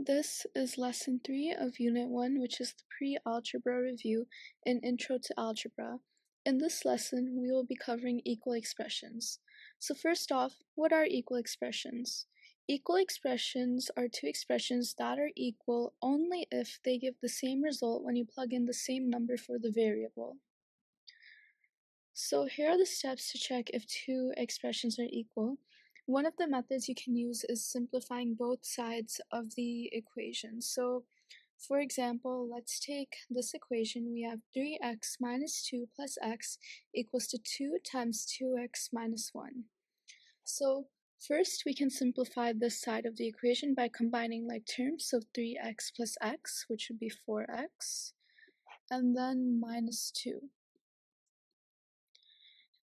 This is Lesson 3 of Unit 1, which is the Pre-Algebra Review and Intro to Algebra. In this lesson, we will be covering equal expressions. So first off, what are equal expressions? Equal expressions are two expressions that are equal only if they give the same result when you plug in the same number for the variable. So here are the steps to check if two expressions are equal. One of the methods you can use is simplifying both sides of the equation. So for example, let's take this equation. We have 3x minus 2 plus x equals to 2 times 2x minus 1. So first we can simplify this side of the equation by combining like terms. So 3x plus x, which would be 4x, and then minus 2.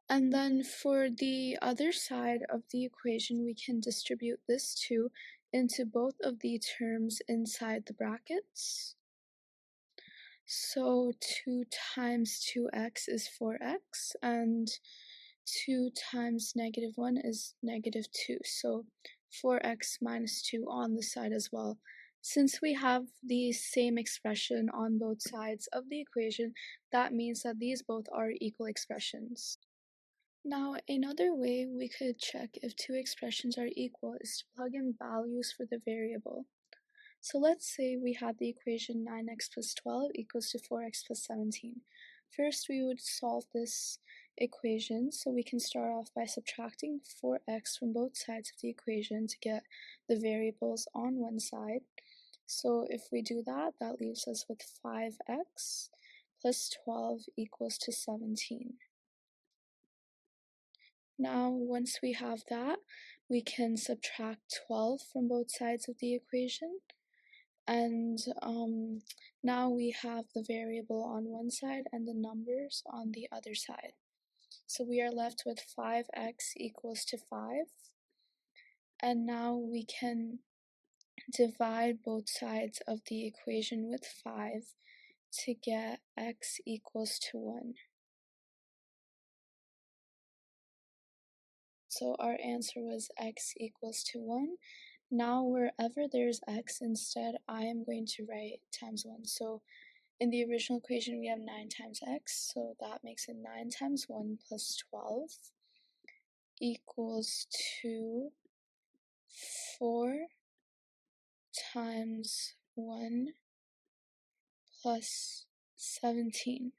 And then for the other side of the equation, we can distribute this 2 into both of the terms inside the brackets. So 2 times 2x is 4x, and 2 times negative 1 is negative 2. So 4x minus 2 on the side as well. Since we have the same expression on both sides of the equation, that means that these both are equal expressions. Now, another way we could check if two expressions are equal is to plug in values for the variable. So let's say we had the equation 9x plus 12 equals to 4x plus 17. First, we would solve this equation, so we can start off by subtracting 4x from both sides of the equation to get the variables on one side. So if we do that, that leaves us with 5x plus 12 equals to 17. Now, once we have that, we can subtract 12 from both sides of the equation. And now we have the variable on one side and the numbers on the other side. So we are left with 5x equals to 5. And now we can divide both sides of the equation with 5 to get x equals to 1. So our answer was x equals to 1. Now wherever there's x, instead I am going to write times 1. So in the original equation we have 9 times x, so that makes it 9 times 1 plus 12 equals to 4 times 1 plus 17.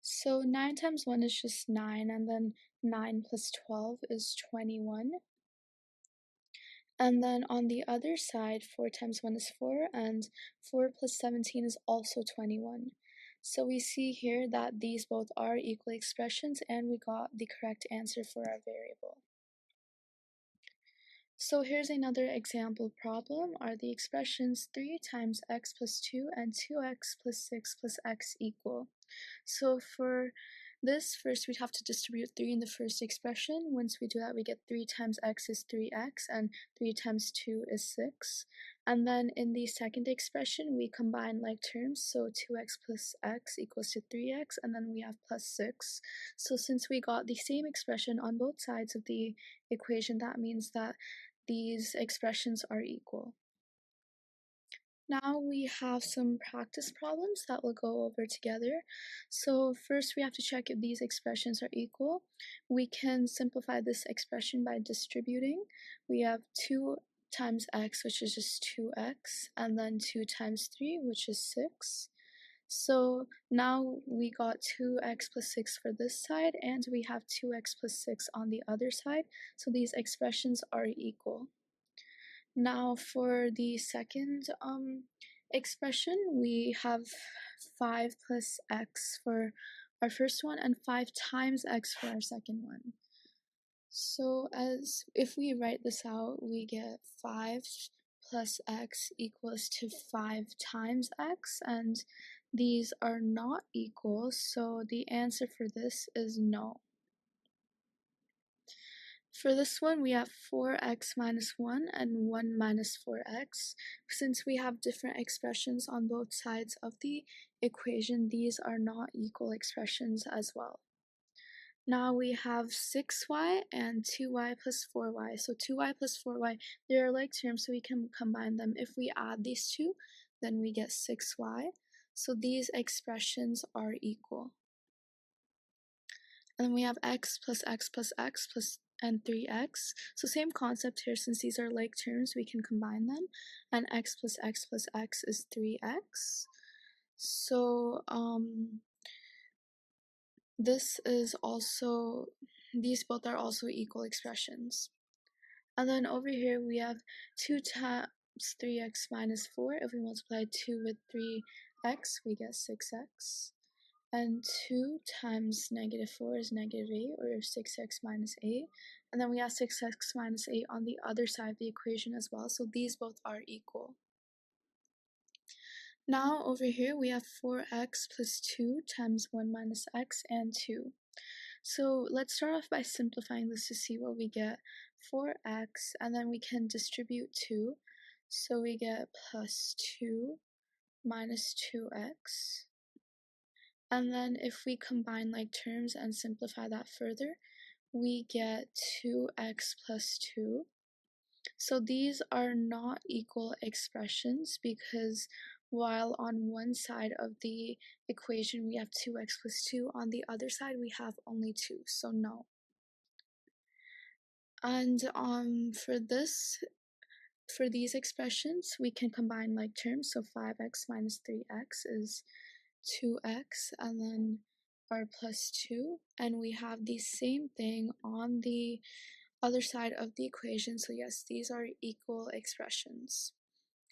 So 9 times 1 is just 9, and then 9 plus 12 is 21. And then on the other side, 4 times 1 is 4, and 4 plus 17 is also 21. So we see here that these both are equal expressions, and we got the correct answer for our variable. So here's another example problem. Are the expressions 3 times x plus 2 and 2x plus 6 plus x equal? So for this, first we'd have to distribute 3 in the first expression. Once we do that, we get 3 times x is 3x, and 3 times 2 is 6. And then in the second expression, we combine like terms, so 2x plus x equals to 3x, and then we have plus 6. So since we got the same expression on both sides of the equation, that means that these expressions are equal. Now we have some practice problems that we'll go over together. So first we have to check if these expressions are equal. We can simplify this expression by distributing. We have 2 times x, which is just 2x, and then 2 times 3, which is 6. So now we got 2x plus 6 for this side, and we have 2x plus 6 on the other side. So these expressions are equal. Now for the second expression, we have 5 plus x for our first one and 5 times x for our second one. So as if we write this out, we get 5 plus x equals to 5 times x, and these are not equal, so the answer for this is no. For this one, we have 4x minus 1 and 1 minus 4x. Since we have different expressions on both sides of the equation, these are not equal expressions as well. Now we have 6y and 2y plus 4y. So 2y plus 4y, they're like terms, so we can combine them. If we add these two, then we get 6y. So these expressions are equal. And then we have x plus x plus x plus and 3x. So same concept here, since these are like terms, we can combine them. And x plus x plus x is 3x. So this is also, these both are also equal expressions. And then over here we have 2 times 3x minus 4. If we multiply 2 with 3x, we get 6x. And 2 times negative 4 is negative 8, or 6x minus 8. And then we have 6x minus 8 on the other side of the equation as well, so these both are equal. Now over here we have 4x plus 2 times 1 minus x and 2. So let's start off by simplifying this to see what we get. 4x, and then we can distribute 2, so we get plus 2 minus 2x. And then if we combine like terms and simplify that further, we get 2x plus 2. So these are not equal expressions, because while on one side of the equation we have 2x plus 2, on the other side we have only 2, so no. And for these expressions, we can combine like terms, so 5x minus 3x is 2x, and then our plus 2, and we have the same thing on the other side of the equation, so yes, these are equal expressions.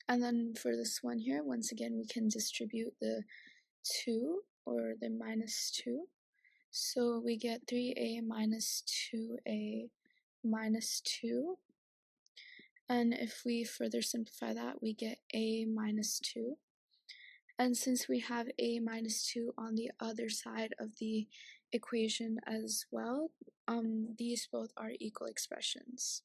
And then for this one here, once again, we can distribute the 2, or the minus 2, so we get 3a minus 2a minus 2, and if we further simplify that, we get a minus 2. And since we have a minus 2 on the other side of the equation as well, these both are equal expressions.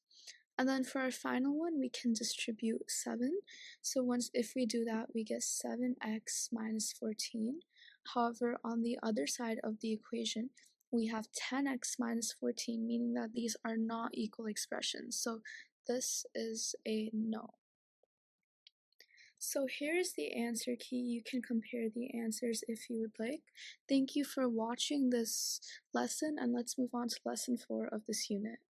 And then for our final one, we can distribute 7. So if we do that, we get 7x minus 14. However, on the other side of the equation, we have 10x minus 14, meaning that these are not equal expressions. So this is a no. So here is the answer key. You can compare the answers if you would like. Thank you for watching this lesson, and let's move on to lesson 4 of this unit.